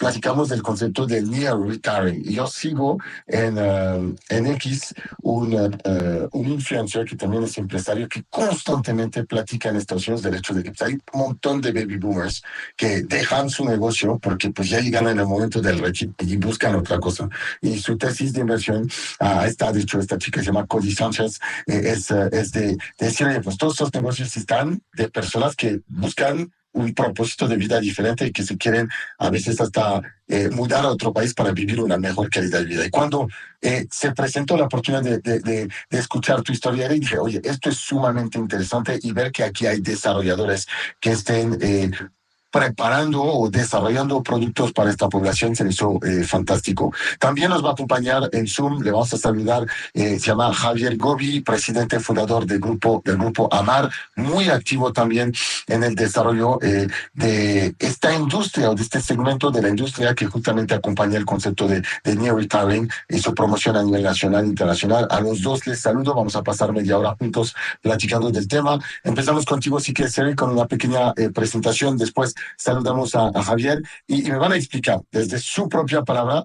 platicamos del concepto del near retiring. Y yo sigo en X un influencer que también es empresario que constantemente platica en Estados Unidos del hecho de que pues, hay un montón de baby boomers que dejan su negocio porque pues ya llegan en el momento del retiro y buscan otra cosa. Y su tesis de inversión está, de hecho, esta chica se llama Cody Sanchez, es de decir, oye, pues todos estos negocios están de personas que buscan un propósito de vida diferente y que se quieren a veces hasta mudar a otro país para vivir una mejor calidad de vida. Y cuando se presentó la oportunidad de escuchar tu historia, y dije, oye, esto es sumamente interesante y ver que aquí hay desarrolladores que estén preparando o desarrollando productos para esta población se me hizo fantástico. También nos va a acompañar en Zoom, le vamos a saludar, se llama Javier Gobi, presidente fundador del grupo AMAR, muy activo también en el desarrollo de esta industria o de este segmento de la industria que justamente acompaña el concepto de near retiring y su promoción a nivel nacional e internacional. A los dos les saludo, vamos a pasar media hora juntos platicando del tema. Empezamos contigo, si quieres, Eric, con una pequeña presentación, después saludamos a Javier y me van a explicar desde su propia palabra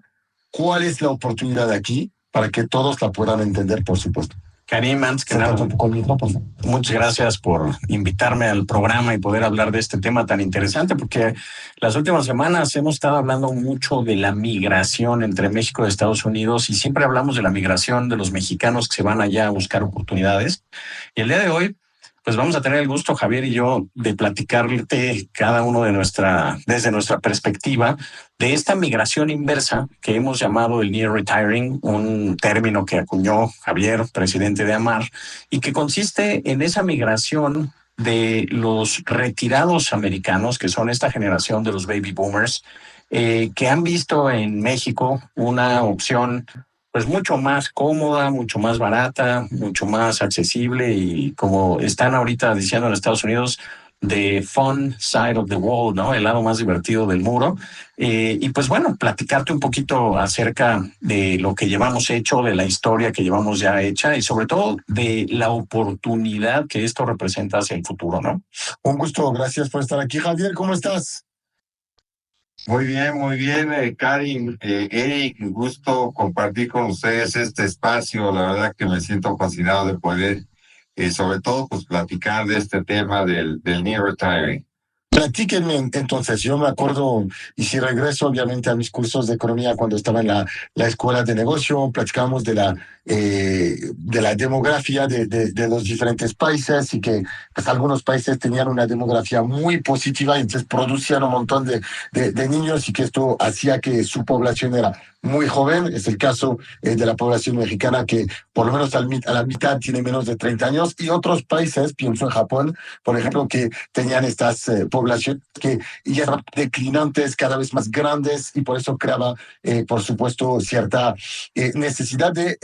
cuál es la oportunidad aquí para que todos la puedan entender, por supuesto. Karim, antes que nada, muchas gracias por invitarme al programa y poder hablar de este tema tan interesante, porque las últimas semanas hemos estado hablando mucho de la migración entre México y Estados Unidos y siempre hablamos de la migración de los mexicanos que se van allá a buscar oportunidades. Y el día de hoy, pues vamos a tener el gusto, Javier y yo, de platicarte cada uno desde nuestra perspectiva de esta migración inversa que hemos llamado el near retiring, un término que acuñó Javier, presidente de AMAR, y que consiste en esa migración de los retirados americanos, que son esta generación de los baby boomers, que han visto en México una opción pues mucho más cómoda, mucho más barata, mucho más accesible y como están ahorita diciendo en Estados Unidos, the fun side of the wall, ¿no? El lado más divertido del muro. Y pues bueno, platicarte un poquito acerca de lo que llevamos hecho, de la historia que llevamos ya hecha y sobre todo de la oportunidad que esto representa hacia el futuro, ¿no? Un gusto, gracias por estar aquí. Javier, ¿cómo estás? Muy bien, Karim, Eric, un gusto compartir con ustedes este espacio. La verdad que me siento fascinado de poder, sobre todo, pues platicar de este tema del near retiring. Platíquenme entonces, yo me acuerdo, y si regreso obviamente a mis cursos de economía cuando estaba en la escuela de negocio, platicábamos de la demografía de los diferentes países y que pues, algunos países tenían una demografía muy positiva y entonces producían un montón de niños y que esto hacía que su población era muy joven. Es el caso de la población mexicana que por lo menos a la mitad tiene menos de 30 años y otros países, pienso en Japón, por ejemplo, que tenían estas poblaciones que ya eran declinantes cada vez más grandes y por eso creaba, por supuesto, cierta necesidad de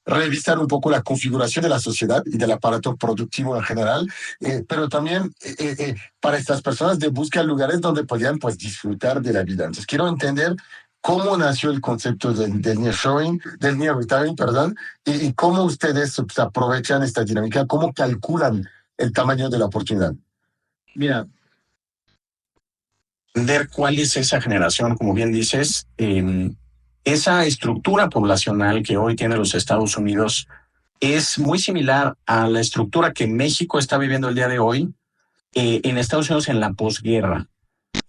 revisar un poco la configuración de la sociedad y del aparato productivo en general, pero también para estas personas de buscar lugares donde podían pues disfrutar de la vida. Entonces quiero entender cómo nació el concepto del near retiring, perdón, y cómo ustedes pues, aprovechan esta dinámica, cómo calculan el tamaño de la oportunidad. Mira, entender cuál es esa generación, como bien dices, esa estructura poblacional que hoy tiene los Estados Unidos es muy similar a la estructura que México está viviendo el día de hoy en Estados Unidos en la posguerra.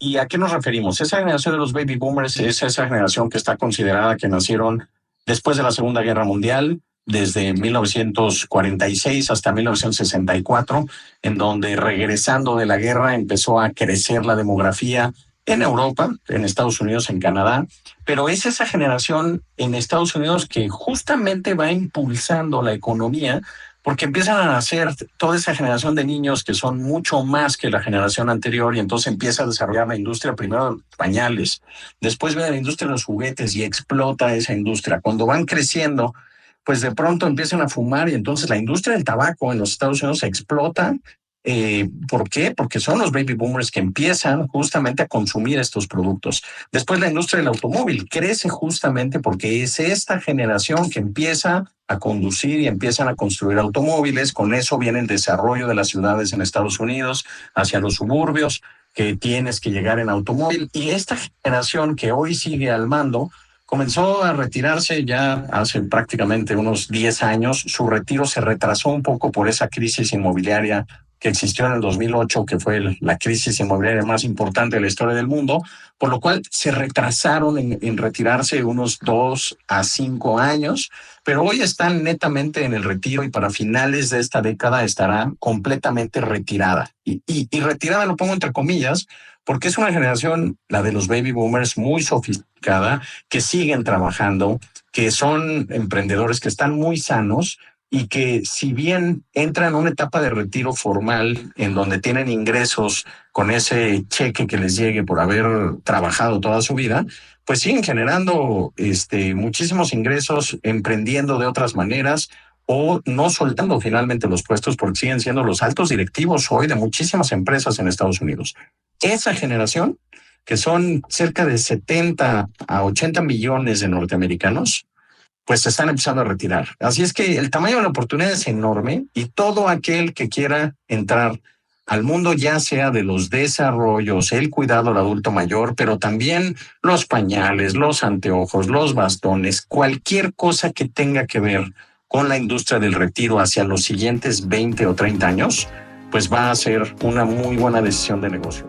¿Y a qué nos referimos? Esa generación de los baby boomers es esa generación que está considerada que nacieron después de la Segunda Guerra Mundial, desde 1946 hasta 1964, en donde regresando de la guerra empezó a crecer la demografía en Europa, en Estados Unidos, en Canadá, pero es esa generación en Estados Unidos que justamente va impulsando la economía porque empiezan a nacer toda esa generación de niños que son mucho más que la generación anterior y entonces empieza a desarrollar la industria primero de pañales, después viene la industria de los juguetes y explota esa industria. Cuando van creciendo, pues de pronto empiezan a fumar y entonces la industria del tabaco en los Estados Unidos explota. ¿Por qué? Porque son los baby boomers que empiezan justamente a consumir estos productos. Después la industria del automóvil crece justamente porque es esta generación que empieza a conducir y empiezan a construir automóviles. Con eso viene el desarrollo de las ciudades en Estados Unidos hacia los suburbios. que tienes que llegar en automóvil. Y esta generación que hoy sigue al mando comenzó a retirarse ya hace prácticamente unos 10 años. Su retiro se retrasó un poco por esa crisis inmobiliaria que existió en el 2008, que fue la crisis inmobiliaria más importante de la historia del mundo, por lo cual se retrasaron en retirarse unos 2 a 5 años, pero hoy están netamente en el retiro y para finales de esta década estará completamente retirada. Y retirada lo pongo entre comillas, porque es una generación, la de los baby boomers, muy sofisticada, que siguen trabajando, que son emprendedores que están muy sanos y que si bien entran en una etapa de retiro formal en donde tienen ingresos con ese cheque que les llegue por haber trabajado toda su vida, pues siguen generando muchísimos ingresos, emprendiendo de otras maneras o no soltando finalmente los puestos porque siguen siendo los altos directivos hoy de muchísimas empresas en Estados Unidos. Esa generación, que son cerca de 70 a 80 millones de norteamericanos, pues se están empezando a retirar. Así es que el tamaño de la oportunidad es enorme y todo aquel que quiera entrar al mundo, ya sea de los desarrollos, el cuidado al adulto mayor, pero también los pañales, los anteojos, los bastones, cualquier cosa que tenga que ver con la industria del retiro hacia los siguientes 20 o 30 años, pues va a ser una muy buena decisión de negocio.